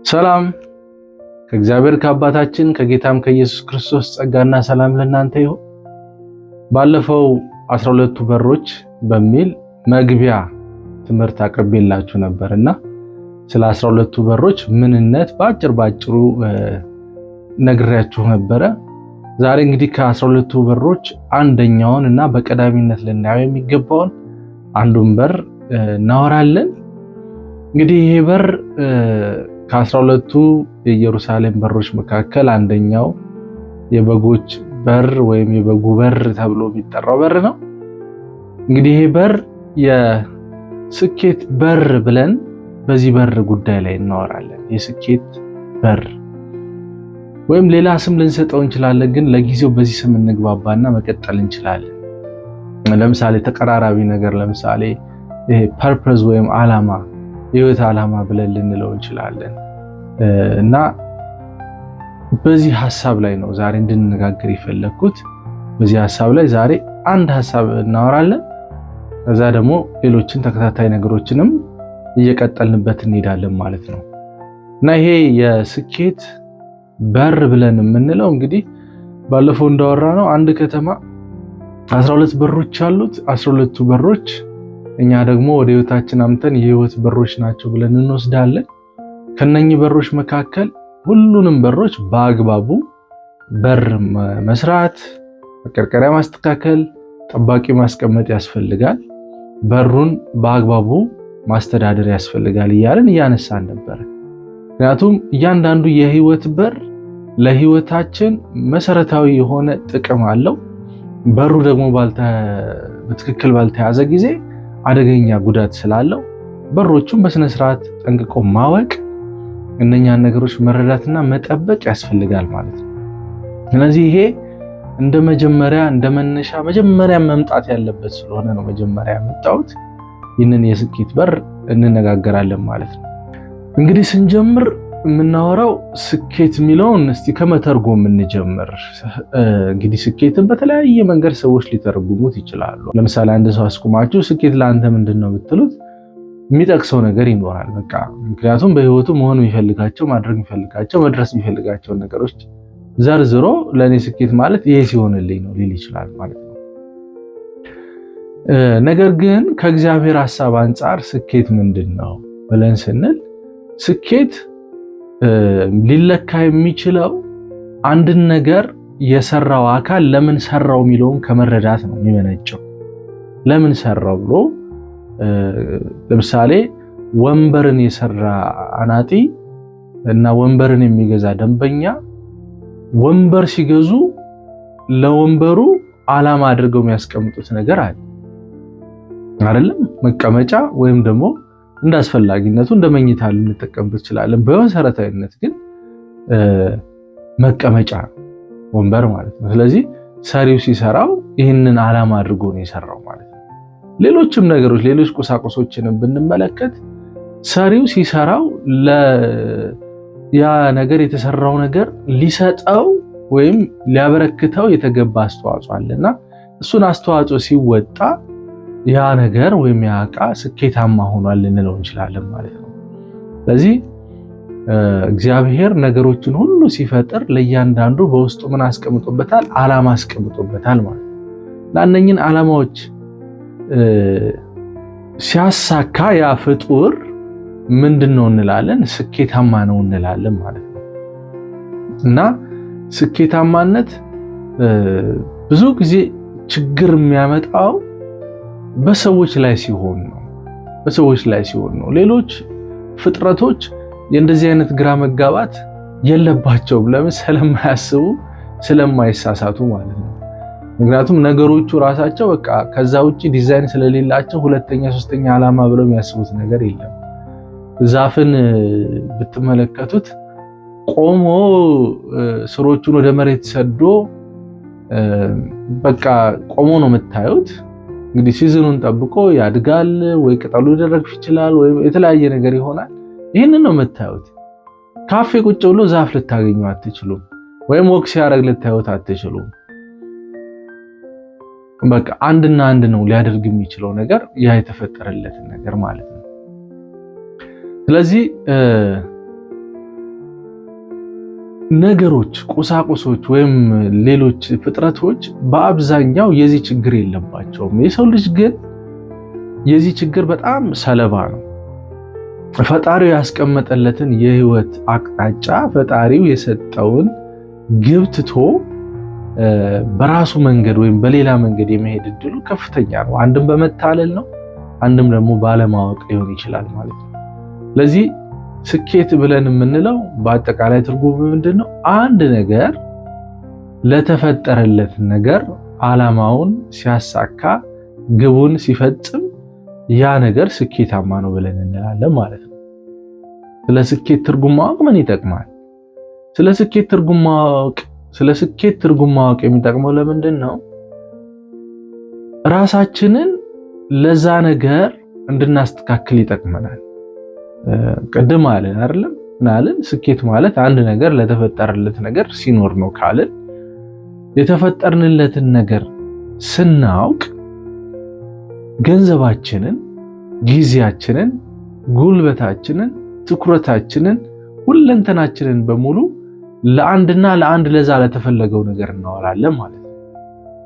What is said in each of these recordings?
ሰላም ከእግዚአብሔር ከአባታችን ከጌታም ከኢየሱስ ክርስቶስ ጸጋና ሰላም ለእናንተ ይሁን። ባለፈው 12ቱ በሮች በሚል መግቢያ ትምህርት አቅርቤላችሁ ነበርና ስለ 12ቱ በሮች ምንነት ባጭሩ ነግሬያችሁ ነበረ። ዛሬ እንግዲህ ከ12ቱ በሮች አንደኛውን እና በቀዳሚነት ልናየው የሚገባውን አንዱን በር እናወራለን። እንግዲህ ይሄ በር ከ12ቱ የኢየሩሳሌም በሮች መካከል አንደኛው የበጎች በር ወይም የበጉ በር ተብሎ የሚጠራው በር ነው። እንግዲህ ይሄ በር የስኬት በር ብለን በዚህ በር ጉዳይ ላይ እናወራለን። የስኬት በር ወይም ሌላ ስም ልንሰጠው እንችላለን፣ ግን ለጊዜው በዚህ ስም እንግባባና መቀጠል እንችላለን። ለምሳሌ ተቀራራቢ ነገር ለምሳሌ ይሄ ፐርፐዝ ወይም ዓላማ፣ የህይወት ዓላማ ብለን ልንለው እንችላለን። እና በዚህ ሐሳብ ላይ ነው ዛሬ እንድንነጋገር የፈለኩት። በዚህ ሐሳብ ላይ ዛሬ አንድ ሐሳብ እናወራለን። ከዛ ደግሞ ሌሎችን ተከታታይ ነገሮችንም እየቀጠልንበት እንሄዳለን ማለት ነው። እና ይሄ የስኬት በር ብለን የምንለው እንግዲህ ባለፈው እንዳወራነው አንድ ከተማ 12 በሮች አሉት። 12ቱ በሮች እኛ ደግሞ ወደ ህይወታችን አምተን የህይወት በሮች ናቸው ብለን እንወስዳለን። ከነኚህ በሮች መካከል ሁሉንም በሮች በአግባቡ በር መስራት፣ መቀርቀሪያ ማስተካከል፣ ጠባቂ ማስቀመጥ ያስፈልጋል። በሩን በአግባቡ ማስተዳደር ያስፈልጋል እያልን እያነሳን ነበር። ምክንያቱም እያንዳንዱ የህይወት በር ለህይወታችን መሰረታዊ የሆነ ጥቅም አለው። በሩ ደግሞ በትክክል ባልተያዘ ጊዜ አደገኛ ጉዳት ስላለው በሮቹን በስነ ስርዓት ጠንቅቆ ማወቅ፣ እነኛን ነገሮች መረዳትና መጠበቅ ያስፈልጋል ማለት ነው። ስለዚህ ይሄ እንደ መነሻ መጀመሪያ መምጣት ያለበት ስለሆነ ነው መጀመሪያ ያመጣሁት። ይህንን የስኬት በር እንነጋገራለን ማለት ነው። እንግዲህ ስንጀምር የምናወራው ስኬት የሚለውን እስቲ ከመተርጎም እንጀምር። እንግዲህ ስኬትን በተለያየ መንገድ ሰዎች ሊተረጉሙት ይችላሉ። ለምሳሌ አንድ ሰው አስቁማችሁ ስኬት ለአንተ ምንድነው ብትሉት የሚጠቅሰው ነገር ይኖራል። በቃ ምክንያቱም በህይወቱ መሆን የሚፈልጋቸው፣ ማድረግ የሚፈልጋቸው፣ መድረስ የሚፈልጋቸው ነገሮች ዘርዝሮ ለኔ ስኬት ማለት ይሄ ሲሆንልኝ ነው ሊል ይችላል ማለት ነው። ነገር ግን ከእግዚአብሔር ሐሳብ አንጻር ስኬት ምንድነው ብለን ስንል ስኬት ሊለካ የሚችለው አንድን ነገር የሰራው አካል ለምን ሰራው የሚለውን ከመረዳት ነው የሚመነጨው። ለምን ሰራው ብሎ ለምሳሌ ወንበርን የሰራ አናጢ እና ወንበርን የሚገዛ ደንበኛ ወንበር ሲገዙ ለወንበሩ ዓላማ አድርገው የሚያስቀምጡት ነገር አለ አይደለም? መቀመጫ ወይም ደግሞ እንደ አስፈላጊነቱ እንደ መኝታ ልንጠቀምበት እንችላለን። በመሰረታዊነት ግን መቀመጫ ወንበር ማለት ነው። ስለዚህ ሰሪው ሲሰራው ይህንን ዓላማ አድርጎ ነው የሰራው ማለት ነው። ሌሎችም ነገሮች፣ ሌሎች ቁሳቁሶችንም ብንመለከት ሰሪው ሲሰራው ያ ነገር የተሰራው ነገር ሊሰጠው ወይም ሊያበረክተው የተገባ አስተዋጽኦ አለና እሱን አስተዋጽኦ ሲወጣ ያ ነገር ወይም ያ ዕቃ ስኬታማ ሆኗል ልንለው እንችላለን ማለት ነው። ስለዚህ እግዚአብሔር ነገሮችን ሁሉ ሲፈጥር ለእያንዳንዱ በውስጡ ምን አስቀምጦበታል? ዓላማ አስቀምጦበታል ማለት ነው። ለእነኝን ዓላማዎች ሲያሳካ ያ ፍጡር ምንድነው እንላለን? ስኬታማ ነው እንላለን ማለት ነው። እና ስኬታማነት ብዙ ጊዜ ችግር የሚያመጣው በሰዎች ላይ ሲሆን ነው። ሌሎች ፍጥረቶች የእንደዚህ አይነት ግራ መጋባት የለባቸውም። ለምን? ስለማያስቡ ስለማይሳሳቱ ማለት ነው። ምክንያቱም ነገሮቹ ራሳቸው በቃ ከዛ ውጪ ዲዛይን ስለሌላቸው ሁለተኛ ሶስተኛ ዓላማ ብለው የሚያስቡት ነገር የለም። ዛፍን ብትመለከቱት ቆሞ ስሮቹን ወደ መሬት ሰዶ በቃ ቆሞ ነው የምታዩት። እንግዲህ ሲዝኑን ጠብቆ ያድጋል፣ ወይ ቅጠሉ ሊደረግ ይችላል፣ ወይ የተለያየ ነገር ይሆናል። ይህንን ነው የምታዩት። ካፌ ቁጭ ብሎ ዛፍ ልታገኙ አትችሉም፣ ወይም ወክ ሲያደርግ ልታዩት አትችሉም። በቃ አንድና አንድ ነው ሊያደርግ የሚችለው ነገር ያ የተፈጠረለትን ነገር ማለት ነው። ስለዚህ ነገሮች ቁሳቁሶች ወይም ሌሎች ፍጥረቶች በአብዛኛው የዚህ ችግር የለባቸውም። የሰው ልጅ ግን የዚህ ችግር በጣም ሰለባ ነው። ፈጣሪው ያስቀመጠለትን የህይወት አቅጣጫ ፈጣሪው የሰጠውን ግብ ትቶ በራሱ መንገድ ወይም በሌላ መንገድ የመሄድ እድሉ ከፍተኛ ነው። አንድም በመታለል ነው፣ አንድም ደግሞ ባለማወቅ ሊሆን ይችላል ማለት ነው። ለዚህ ስኬት ብለን የምንለው በአጠቃላይ ትርጉሙ ምንድነው? አንድ ነገር ለተፈጠረለት ነገር ዓላማውን ሲያሳካ ግቡን ሲፈጽም ያ ነገር ስኬታማ ነው ብለን እንላለን ማለት ነው። ስለ ስኬት ትርጉም ማወቅ ምን ይጠቅማል? ስለ ስኬት ትርጉም ማወቅ የሚጠቅመው ለምንድን ነው? ራሳችንን ለዛ ነገር እንድናስተካክል ይጠቅመናል። ቅድም አለን አይደለም? ምናልን ስኬት ማለት አንድ ነገር ለተፈጠረለት ነገር ሲኖር ነው ካልን የተፈጠርንለትን ነገር ስናውቅ ገንዘባችንን፣ ጊዜያችንን፣ ጉልበታችንን፣ ትኩረታችንን፣ ሁለንተናችንን በሙሉ ለአንድ ለዛ ለተፈለገው ነገር እናወራለን ማለት ነው።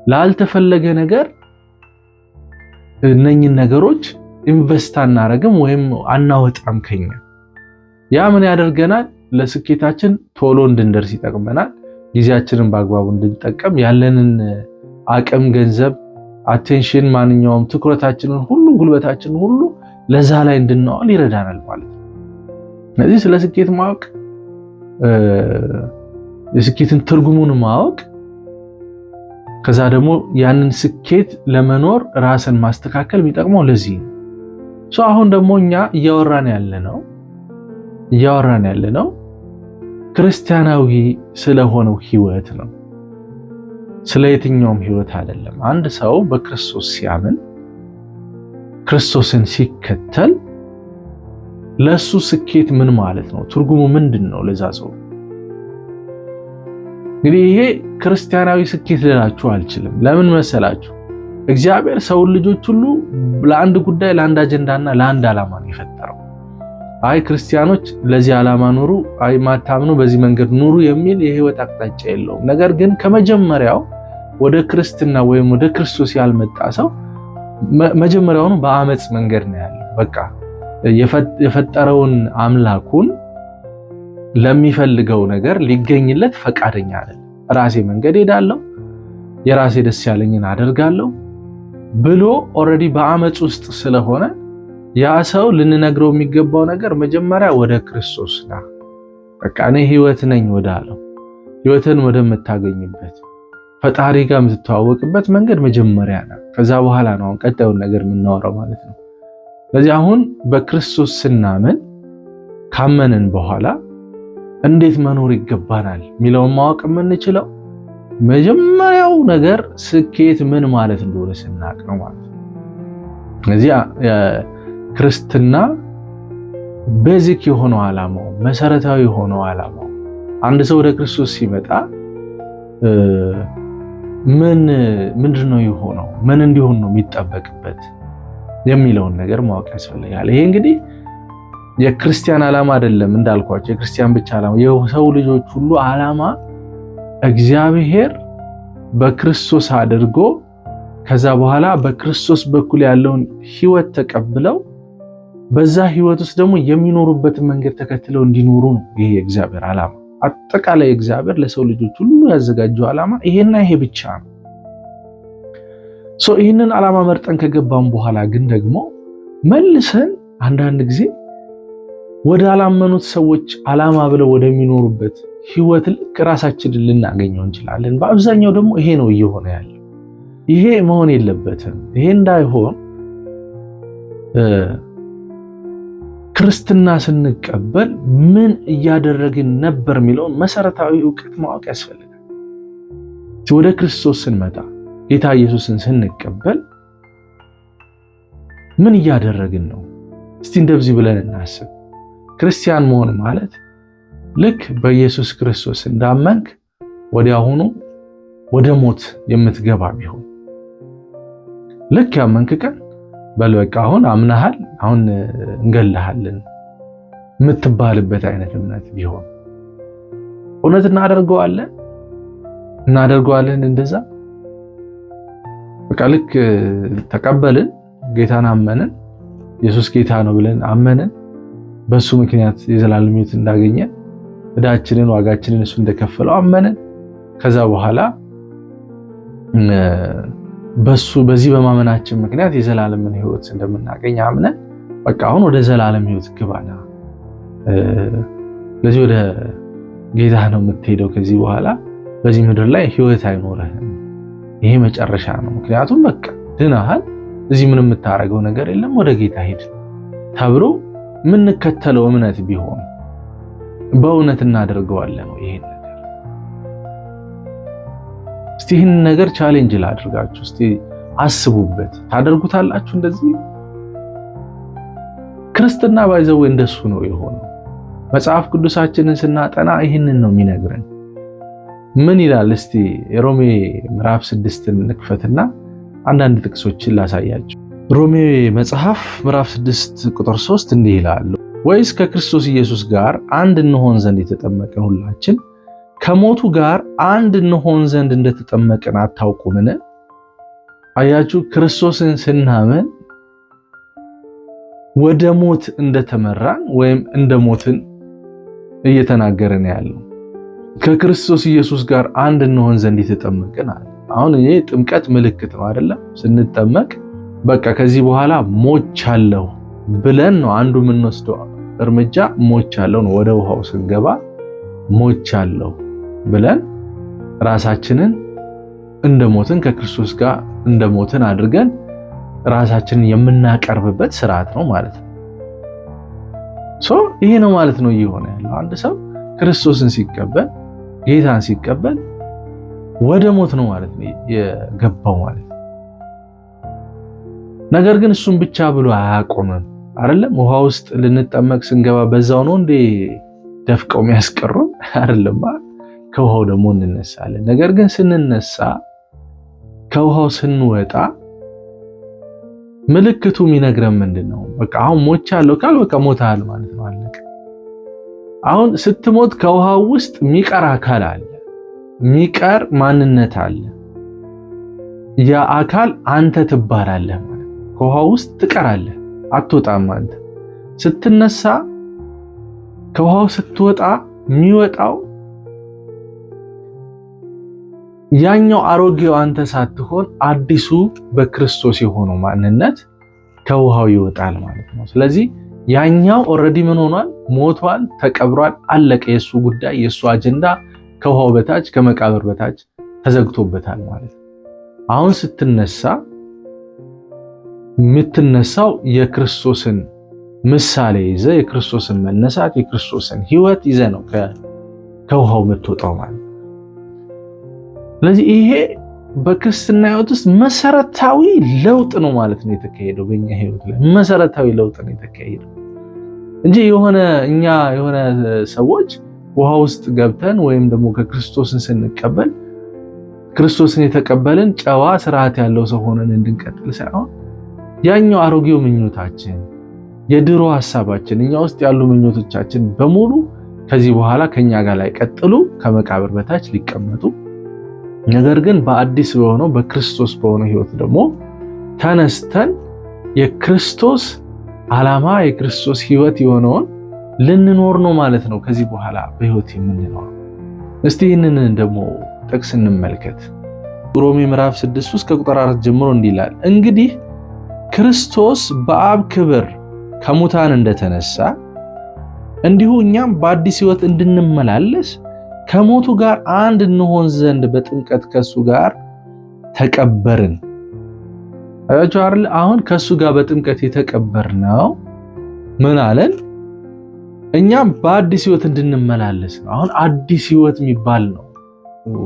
ላልተፈለገ ነገር እነኝን ነገሮች ኢንቨስት አናረግም ወይም አናወጣም ከኛ። ያ ምን ያደርገናል? ለስኬታችን ቶሎ እንድንደርስ ይጠቅመናል። ጊዜያችንን በአግባቡ እንድንጠቀም፣ ያለንን አቅም፣ ገንዘብ፣ አቴንሽን፣ ማንኛውም ትኩረታችንን ሁሉ ጉልበታችንን ሁሉ ለዛ ላይ እንድናዋል ይረዳናል ማለት ነው። ስለዚህ ስለ ስኬት ማወቅ፣ የስኬትን ትርጉሙን ማወቅ፣ ከዛ ደግሞ ያንን ስኬት ለመኖር ራስን ማስተካከል የሚጠቅመው ለዚህ ነው። አሁን ደግሞ እኛ እያወራን ያለነው ክርስቲያናዊ ስለሆነው ህይወት ነው። ስለ የትኛውም ህይወት አይደለም። አንድ ሰው በክርስቶስ ሲያምን፣ ክርስቶስን ሲከተል ለሱ ስኬት ምን ማለት ነው? ትርጉሙ ምንድነው ለዛ ሰው? እንግዲህ ይሄ ክርስቲያናዊ ስኬት ልላችሁ አልችልም። ለምን መሰላችሁ? እግዚአብሔር ሰውን ልጆች ሁሉ ለአንድ ጉዳይ፣ ለአንድ አጀንዳና ለአንድ ዓላማ ነው የፈጠረው። አይ ክርስቲያኖች ለዚህ ዓላማ ኑሩ፣ አይ ማታምኑ በዚህ መንገድ ኑሩ የሚል የህይወት አቅጣጫ የለውም። ነገር ግን ከመጀመሪያው ወደ ክርስትና ወይም ወደ ክርስቶስ ያልመጣ ሰው መጀመሪያውኑ በአመጽ መንገድ ነው ያለው። በቃ የፈጠረውን አምላኩን ለሚፈልገው ነገር ሊገኝለት ፈቃደኛ አይደለም። ራሴ መንገድ ሄዳለሁ፣ የራሴ ደስ ያለኝን አደርጋለሁ ብሎ ኦልሬዲ በአመጽ ውስጥ ስለሆነ ያ ሰው ልንነግረው የሚገባው ነገር መጀመሪያ ወደ ክርስቶስ ና፣ በቃ እኔ ህይወት ነኝ ወዳለው ህይወትን ወደምታገኝበት ፈጣሪ ጋር የምትተዋወቅበት መንገድ መጀመሪያ ነው። ከዛ በኋላ ነው ቀጣዩን ነገር የምናወራው ማለት ነው። ስለዚህ አሁን በክርስቶስ ስናምን ካመንን በኋላ እንዴት መኖር ይገባናል የሚለውን ማወቅ የምንችለው መጀመሪያው ነገር ስኬት ምን ማለት እንደሆነ ስናቅ ነው ማለት ነው። ስለዚህ ክርስትና ቤዚክ የሆነው ዓላማው፣ መሰረታዊ የሆነው ዓላማው አንድ ሰው ወደ ክርስቶስ ሲመጣ ምንድነው የሆነው፣ ምን እንዲሆን ነው የሚጠበቅበት የሚለውን ነገር ማወቅ ያስፈልጋል። ይሄ እንግዲህ የክርስቲያን ዓላማ አይደለም እንዳልኳቸው፣ የክርስቲያን ብቻ ዓላማ፣ የሰው ልጆች ሁሉ ዓላማ እግዚአብሔር በክርስቶስ አድርጎ ከዛ በኋላ በክርስቶስ በኩል ያለውን ህይወት ተቀብለው በዛ ህይወት ውስጥ ደግሞ የሚኖሩበትን መንገድ ተከትለው እንዲኖሩ ነው። ይሄ የእግዚአብሔር ዓላማ፣ አጠቃላይ እግዚአብሔር ለሰው ልጆች ሁሉ ያዘጋጀው ዓላማ ይሄና ይሄ ብቻ ነው። ይህንን ዓላማ መርጠን ከገባን በኋላ ግን ደግሞ መልሰን አንዳንድ ጊዜ ወደ አላመኑት ሰዎች ዓላማ ብለው ወደሚኖሩበት ህይወት ልክ ራሳችንን ልናገኘው እንችላለን። በአብዛኛው ደግሞ ይሄ ነው እየሆነ ያለው። ይሄ መሆን የለበትም። ይሄ እንዳይሆን ክርስትና ስንቀበል ምን እያደረግን ነበር የሚለውን መሰረታዊ ዕውቀት ማወቅ ያስፈልጋል። ወደ ክርስቶስ ስንመጣ ጌታ ኢየሱስን ስንቀበል ምን እያደረግን ነው? እስቲ እንደዚህ ብለን እናስብ። ክርስቲያን መሆን ማለት ልክ በኢየሱስ ክርስቶስ እንዳመንክ ወዲያውኑ ወደ ሞት የምትገባ ቢሆን፣ ልክ ያመንክ ቀን በል በቃ አሁን አምናሃል፣ አሁን እንገልሃለን የምትባልበት አይነት እምነት ቢሆን፣ እውነት እናደርገዋለን እንደዛ በቃ ልክ ተቀበልን፣ ጌታን አመንን፣ ኢየሱስ ጌታ ነው ብለን አመንን፣ በሱ ምክንያት የዘላለም ሕይወት እንዳገኘን ዕዳችንን ዋጋችንን እሱ እንደከፈለው አመንን። ከዛ በኋላ በዚህ በማመናችን ምክንያት የዘላለምን ሕይወት እንደምናገኝ አምነን በቃ አሁን ወደ ዘላለም ሕይወት ግባና ለዚህ ወደ ጌታ ነው የምትሄደው። ከዚህ በኋላ በዚህ ምድር ላይ ሕይወት አይኖርህም፣ ይሄ መጨረሻ ነው። ምክንያቱም በቃ ድናሃል፣ እዚህ ምንም የምታረገው ነገር የለም፣ ወደ ጌታ ሄድ ተብሎ የምንከተለው እምነት ቢሆን በእውነት እናደርገዋለን ነው ይሄን ነገር። እስቲ ይህን ነገር ቻሌንጅ ላድርጋችሁ፣ እስቲ አስቡበት። ታደርጉታላችሁ እንደዚህ? ክርስትና ባይዘው እንደሱ ነው የሆነው። መጽሐፍ ቅዱሳችንን ስናጠና ይህንን ነው የሚነግረን። ምን ይላል? እስቲ ሮሜ ምዕራፍ 6ን እንክፈትና አንዳንድ ጥቅሶችን ላሳያችሁ። ሮሜ መጽሐፍ ምዕራፍ 6 ቁጥር 3 እንዲህ ይላል፣ ወይስ ከክርስቶስ ኢየሱስ ጋር አንድ እንሆን ዘንድ የተጠመቅን ሁላችን ከሞቱ ጋር አንድ እንሆን ዘንድ እንደተጠመቅን አታውቁምን? አያችሁ፣ ክርስቶስን ስናምን ወደ ሞት እንደተመራን ወይም እንደሞትን እየተናገረን ያለው። ከክርስቶስ ኢየሱስ ጋር አንድ እንሆን ዘንድ የተጠመቅን አለ። አሁን ይሄ ጥምቀት ምልክት ነው አይደለም? ስንጠመቅ በቃ ከዚህ በኋላ ሞቻለሁ ብለን ነው አንዱ የምንወስደው እርምጃ። ሞቻለሁ ነው። ወደ ውሃው ስንገባ ሞቻለሁ ብለን ራሳችንን እንደሞትን ከክርስቶስ ጋር እንደሞትን አድርገን ራሳችንን የምናቀርብበት ስርዓት ነው ማለት ነው። ይሄ ነው ማለት ነው እየሆነ ያለው። አንድ ሰው ክርስቶስን ሲቀበል ጌታን ሲቀበል ወደ ሞት ነው ማለት ነው የገባው ማለት ነው። ነገር ግን እሱን ብቻ ብሎ አያቆምም አይደለም። ውሃ ውስጥ ልንጠመቅ ስንገባ በዛው ነው እንዴ ደፍቀው የሚያስቀሩን አይደለም። ከውሃው ደግሞ እንነሳለን። ነገር ግን ስንነሳ ከውሃው ስንወጣ ምልክቱ የሚነግረን ምንድነው? በቃ አሁን ሞቻለሁ ካል በቃ ሞታል ማለት ነው፣ አለቀ። አሁን ስትሞት ከውሃው ውስጥ የሚቀር አካል አለ፣ የሚቀር ማንነት አለ። ያ አካል አንተ ትባላለህ ማለት ነው። ከውሃው ውስጥ ትቀራለህ፣ አትወጣም አንተ። ስትነሳ ከውሃው ስትወጣ የሚወጣው ያኛው አሮጌው አንተ ሳትሆን አዲሱ በክርስቶስ የሆነው ማንነት ከውሃው ይወጣል ማለት ነው። ስለዚህ ያኛው ኦልሬዲ ምን ሆኗል? ሞቷል፣ ተቀብሯል፣ አለቀ። የሱ ጉዳይ የሱ አጀንዳ ከውሃው በታች ከመቃብር በታች ተዘግቶበታል ማለት ነው። አሁን ስትነሳ የምትነሳው የክርስቶስን ምሳሌ ይዘ የክርስቶስን መነሳት የክርስቶስን ሕይወት ይዘ ነው ከውሃው የምትወጣው ማለት ነው። ስለዚህ ይሄ በክርስትና ሕይወት ውስጥ መሰረታዊ ለውጥ ነው ማለት ነው የተካሄደው። በእኛ ሕይወት ላይ መሰረታዊ ለውጥ ነው የተካሄደው እንጂ የሆነ ሰዎች ውሃ ውስጥ ገብተን ወይም ደግሞ ከክርስቶስን ስንቀበል ክርስቶስን የተቀበልን ጨዋ ስርዓት ያለው ሰው ሆነን እንድንቀጥል ሳይሆን ያኛው አሮጌው ምኞታችን የድሮ ሐሳባችን እኛ ውስጥ ያሉ ምኞቶቻችን በሙሉ ከዚህ በኋላ ከኛ ጋር ላይ ቀጥሉ፣ ከመቃብር በታች ሊቀመጡ፣ ነገር ግን በአዲስ በሆነው በክርስቶስ በሆነው ሕይወት ደግሞ ተነስተን የክርስቶስ ዓላማ የክርስቶስ ሕይወት የሆነውን ልንኖር ነው ማለት ነው። ከዚህ በኋላ በሕይወት የምንኖር እስቲ ይህንን ደግሞ ጥቅስ እንመልከት። ሮሜ ምዕራፍ 6 ውስጥ ከቁጥር 4 ጀምሮ እንዲህ ይላል፣ እንግዲህ ክርስቶስ በአብ ክብር ከሙታን እንደተነሳ እንዲሁ እኛም በአዲስ ሕይወት እንድንመላለስ ከሞቱ ጋር አንድ እንሆን ዘንድ በጥምቀት ከሱ ጋር ተቀበርን። አይደል? አሁን ከሱ ጋር በጥምቀት የተቀበርነው ምን አለን? እኛም በአዲስ ሕይወት እንድንመላለስ ነው። አሁን አዲስ ሕይወት የሚባል ነው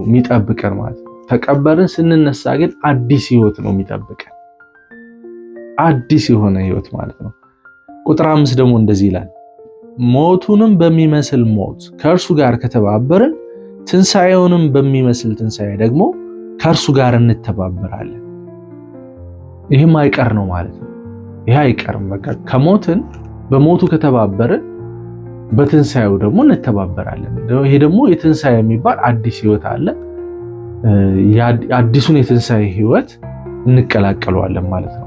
የሚጠብቀን ማለት ነው። ተቀበርን፣ ስንነሳ ግን አዲስ ሕይወት ነው የሚጠብቀን፣ አዲስ የሆነ ሕይወት ማለት ነው። ቁጥር 5 ደግሞ እንደዚህ ይላል፣ ሞቱንም በሚመስል ሞት ከእርሱ ጋር ከተባበርን ትንሣኤውንም በሚመስል ትንሣኤ ደግሞ ከእርሱ ጋር እንተባበራለን። ይህም አይቀር ነው ማለት ነው። ይህ አይቀርም። በቃ ከሞትን በሞቱ ከተባበርን በትንሳኤው ደግሞ እንተባበራለን። ይሄ ደግሞ የትንሳኤ የሚባል አዲስ ህይወት አለ። አዲሱን የትንሳኤ ህይወት እንቀላቀለዋለን ማለት ነው።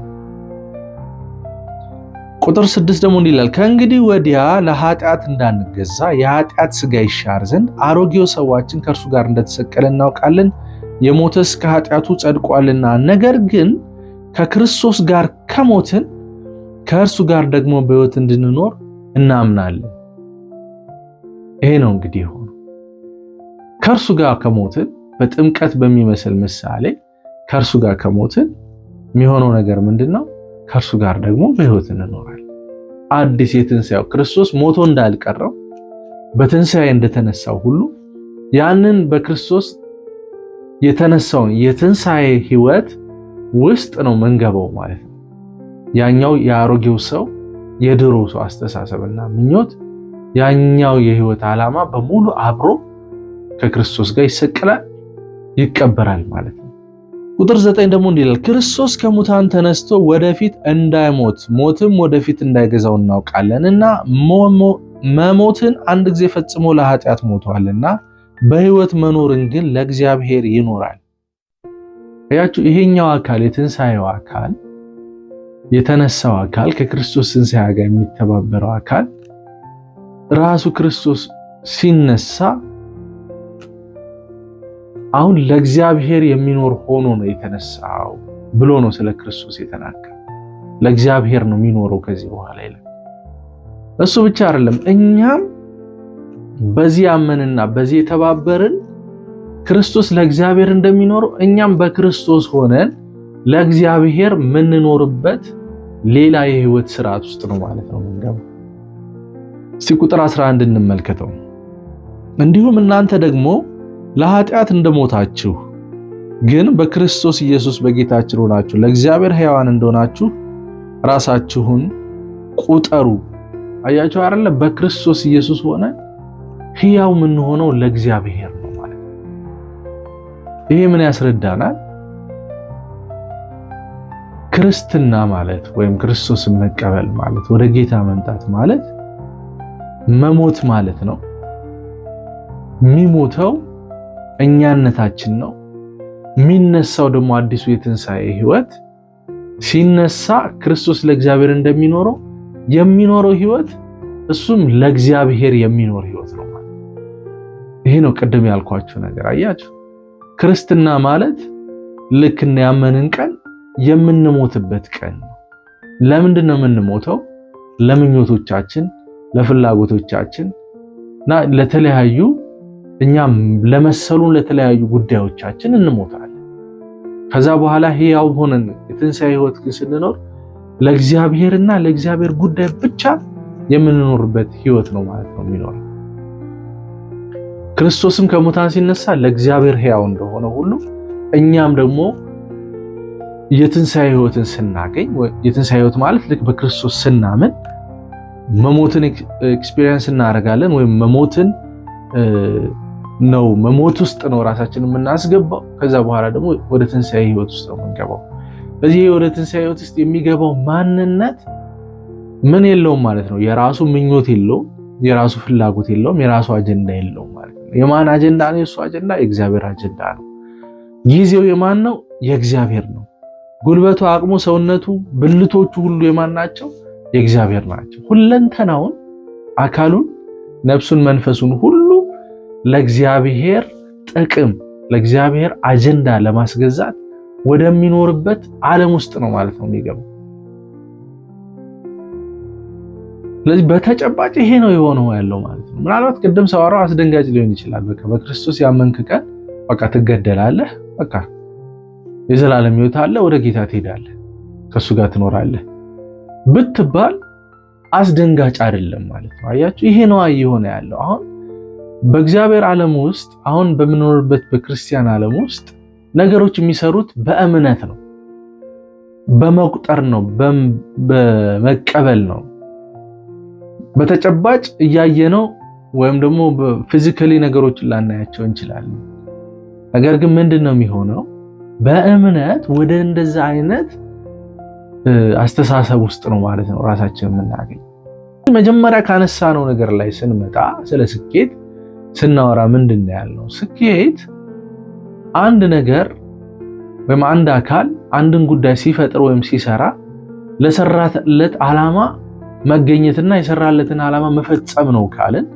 ቁጥር 6 ደግሞ እንዲህ ይላል፣ ከእንግዲህ ወዲያ ለኃጢአት እንዳንገዛ የኃጢአት ሥጋ ይሻር ዘንድ አሮጌው ሰዋችን ከእርሱ ጋር እንደተሰቀለ እናውቃለን፣ የሞተስ ከኃጢአቱ ጸድቋልና። ነገር ግን ከክርስቶስ ጋር ከሞትን ከእርሱ ጋር ደግሞ በሕይወት እንድንኖር እናምናለን። ይሄ ነው እንግዲህ ሆኖ ከእርሱ ጋር ከሞትን በጥምቀት በሚመስል ምሳሌ ከእርሱ ጋር ከሞትን የሚሆነው ነገር ምንድነው? ከእርሱ ጋር ደግሞ በሕይወት እንኖራለን። አዲስ የትንሣኤው ክርስቶስ ሞቶ እንዳልቀረው በትንሣኤ እንደተነሳው ሁሉ ያንን በክርስቶስ የተነሳውን የትንሣኤ ህይወት ውስጥ ነው መንገባው ማለት ነው። ያኛው የአሮጌው ሰው የድሮ ሰው አስተሳሰብና ምኞት፣ ያኛው የህይወት ዓላማ በሙሉ አብሮ ከክርስቶስ ጋር ይሰቀላል፣ ይቀበራል ማለት ነው። ቁጥር 9 ደግሞ እንዲህ ይላል፣ ክርስቶስ ከሙታን ተነስቶ ወደፊት እንዳይሞት ሞትም ወደፊት እንዳይገዛው እናውቃለንና መሞትን አንድ ጊዜ ፈጽሞ ለኃጢአት ሞቷልና በህይወት መኖርን ግን ለእግዚአብሔር ይኖራል። ያችሁ ይሄኛው አካል የትንሣኤው አካል የተነሳው አካል ከክርስቶስ ትንሣኤ ጋር የሚተባበረው አካል ራሱ ክርስቶስ ሲነሳ አሁን ለእግዚአብሔር የሚኖር ሆኖ ነው የተነሳው ብሎ ነው ስለ ክርስቶስ የተናገረው። ለእግዚአብሔር ነው የሚኖረው ከዚህ በኋላ ይላል። እሱ ብቻ አይደለም፣ እኛም በዚህ ያመንና በዚህ የተባበርን ክርስቶስ ለእግዚአብሔር እንደሚኖረው እኛም በክርስቶስ ሆነን ለእግዚአብሔር የምንኖርበት ሌላ የህይወት ስርዓት ውስጥ ነው ማለት ነው የምንገባው። እስቲ ቁጥር 11 እንመልከተው። እንዲሁም እናንተ ደግሞ ለኃጢአት እንደሞታችሁ ግን በክርስቶስ ኢየሱስ በጌታችን ሆናችሁ ለእግዚአብሔር ሕያዋን እንደሆናችሁ ራሳችሁን ቁጠሩ። አያችሁ አይደለ? በክርስቶስ ኢየሱስ ሆነ ሕያው የምንሆነው ለእግዚአብሔር ነው ማለት ነው። ይሄ ምን ያስረዳናል? ክርስትና ማለት ወይም ክርስቶስን መቀበል ማለት ወደ ጌታ መምጣት ማለት መሞት ማለት ነው። የሚሞተው እኛነታችን ነው። የሚነሳው ደግሞ አዲሱ የትንሣኤ ህይወት ሲነሳ ክርስቶስ ለእግዚአብሔር እንደሚኖረው የሚኖረው ህይወት እሱም ለእግዚአብሔር የሚኖር ህይወት ነው ማለት። ይሄ ነው ቅድም ያልኳችሁ ነገር። አያችሁ ክርስትና ማለት ልክ እና ያመንን ቀን የምንሞትበት ቀን ነው። ለምንድን ነው የምንሞተው? ለምኞቶቻችን፣ ለፍላጎቶቻችን እና ለተለያዩ እኛም ለመሰሉን ለተለያዩ ጉዳዮቻችን እንሞታለን። ከዛ በኋላ ሕያው ሆነን የትንሣኤ ህይወት ግን ስንኖር ለእግዚአብሔርና ለእግዚአብሔር ጉዳይ ብቻ የምንኖርበት ህይወት ነው ማለት ነው የሚኖረው። ክርስቶስም ከሙታን ሲነሳ ለእግዚአብሔር ሕያው እንደሆነ ሁሉ እኛም ደግሞ የትንሣኤ ህይወትን ስናገኝ፣ የትንሣኤ ህይወት ማለት ልክ በክርስቶስ ስናምን መሞትን ኤክስፒሪየንስ እናደርጋለን ወይም መሞትን ነው መሞት ውስጥ ነው ራሳችንን የምናስገባው። ከዛ በኋላ ደግሞ ወደ ትንሣኤ ህይወት ውስጥ ነው የምንገባው። በዚህ ወደ ትንሣኤ ህይወት ውስጥ የሚገባው ማንነት ምን የለውም ማለት ነው። የራሱ ምኞት የለውም፣ የራሱ ፍላጎት የለውም፣ የራሱ አጀንዳ የለውም ማለት ነው። የማን አጀንዳ ነው? የሱ አጀንዳ የእግዚአብሔር አጀንዳ ነው። ጊዜው የማን ነው? የእግዚአብሔር ነው። ጉልበቱ፣ አቅሙ፣ ሰውነቱ፣ ብልቶቹ ሁሉ የማን ናቸው? የእግዚአብሔር ናቸው። ሁለንተናውን፣ አካሉን፣ ነፍሱን፣ መንፈሱን ሁሉ ለእግዚአብሔር ጥቅም፣ ለእግዚአብሔር አጀንዳ ለማስገዛት ወደሚኖርበት ዓለም ውስጥ ነው ማለት ነው የሚገባው። ስለዚህ በተጨባጭ ይሄ ነው የሆነው ያለው ማለት ነው። ምናልባት ቅድም ሰዋራው አስደንጋጭ ሊሆን ይችላል። በቃ በክርስቶስ ያመንክ ቀን በቃ ትገደላለህ፣ በቃ የዘላለም ሕይወት አለ፣ ወደ ጌታ ትሄዳለህ፣ ከሱ ጋር ትኖራለህ ብትባል አስደንጋጭ አይደለም ማለት ነው። አያችሁ ይሄ ነው እየሆነ ያለው አሁን በእግዚአብሔር ዓለም ውስጥ፣ አሁን በምንኖርበት በክርስቲያን ዓለም ውስጥ ነገሮች የሚሰሩት በእምነት ነው፣ በመቁጠር ነው፣ በመቀበል ነው። በተጨባጭ እያየነው ወይም ደግሞ ፊዚካሊ ነገሮችን ላናያቸው እንችላለን። ነገር ግን ምንድነው የሚሆነው? በእምነት ወደ እንደዛ አይነት አስተሳሰብ ውስጥ ነው ማለት ነው ራሳችንን የምናገኝ። መጀመሪያ ካነሳነው ነገር ላይ ስንመጣ ስለ ስኬት ስናወራ ምንድነው ያልነው? ስኬት አንድ ነገር ወይም አንድ አካል አንድን ጉዳይ ሲፈጥር ወይም ሲሰራ ለሰራለት ዓላማ መገኘትና የሰራለትን ዓላማ መፈጸም ነው ካልን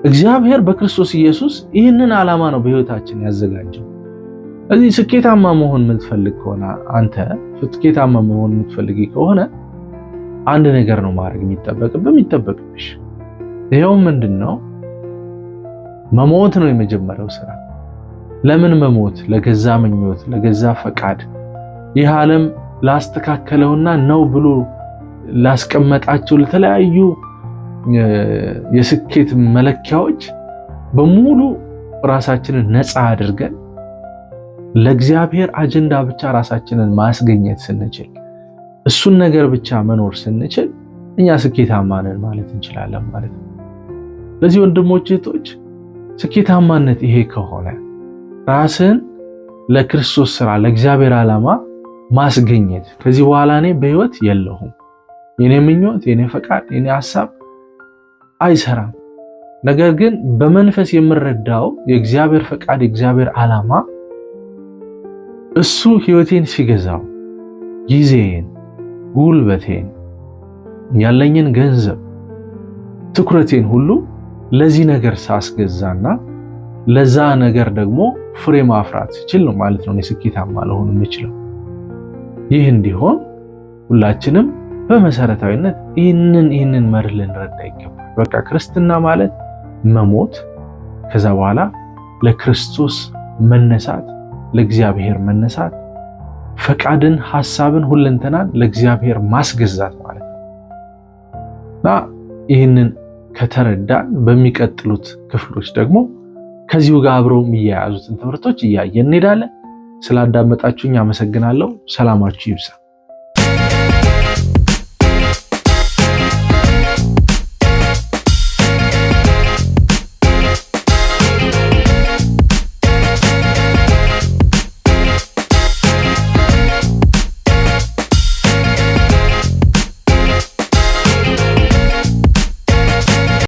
እግዚአብሔር በክርስቶስ ኢየሱስ ይህንን ዓላማ ነው በህይወታችን ያዘጋጀው። ስለዚህ ስኬታማ መሆን የምትፈልግ ከሆነ አንተ ስኬታማ መሆን የምትፈልጊ ከሆነ አንድ ነገር ነው ማድረግ የሚጠበቅብሽ። ይሄው ምንድነው? መሞት ነው የመጀመሪያው ስራ። ለምን መሞት? ለገዛ ምኞት፣ ለገዛ ፈቃድ፣ ይህ ዓለም ላስተካከለውና ነው ብሎ ላስቀመጣቸው ለተለያዩ የስኬት መለኪያዎች በሙሉ ራሳችንን ነፃ አድርገን ለእግዚአብሔር አጀንዳ ብቻ ራሳችንን ማስገኘት ስንችል፣ እሱን ነገር ብቻ መኖር ስንችል እኛ ስኬታማ ነን ማለት እንችላለን ማለት ነው። ለዚህ ወንድሞች እህቶች፣ ስኬታማነት ይሄ ከሆነ ራስን ለክርስቶስ ስራ ለእግዚአብሔር ዓላማ ማስገኘት። ከዚህ በኋላ እኔ በህይወት የለሁም፣ የኔ ምኞት፣ የኔ ፈቃድ፣ የኔ ሐሳብ አይሰራም። ነገር ግን በመንፈስ የምረዳው የእግዚአብሔር ፈቃድ የእግዚአብሔር ዓላማ እሱ ህይወቴን ሲገዛው ጊዜን፣ ጉልበቴን፣ ያለኝን ገንዘብ፣ ትኩረቴን ሁሉ ለዚህ ነገር ሳስገዛና ለዛ ነገር ደግሞ ፍሬ ማፍራት ሲችል ነው ማለት ነው ስኬታማ ልሆን የምችለው። ይህ እንዲሆን ሁላችንም በመሰረታዊነት ይህንን መርህ ልንረዳ ይገባል። በቃ ክርስትና ማለት መሞት፣ ከዛ በኋላ ለክርስቶስ መነሳት፣ ለእግዚአብሔር መነሳት፣ ፈቃድን፣ ሐሳብን፣ ሁለንተናን ለእግዚአብሔር ማስገዛት ማለት ነው። እና ይህንን ከተረዳን በሚቀጥሉት ክፍሎች ደግሞ ከዚሁ ጋር አብረው የሚያያዙትን ትምህርቶች እያየን እንሄዳለን። ስላዳመጣችሁኝ አመሰግናለሁ። ሰላማችሁ ይብዛ።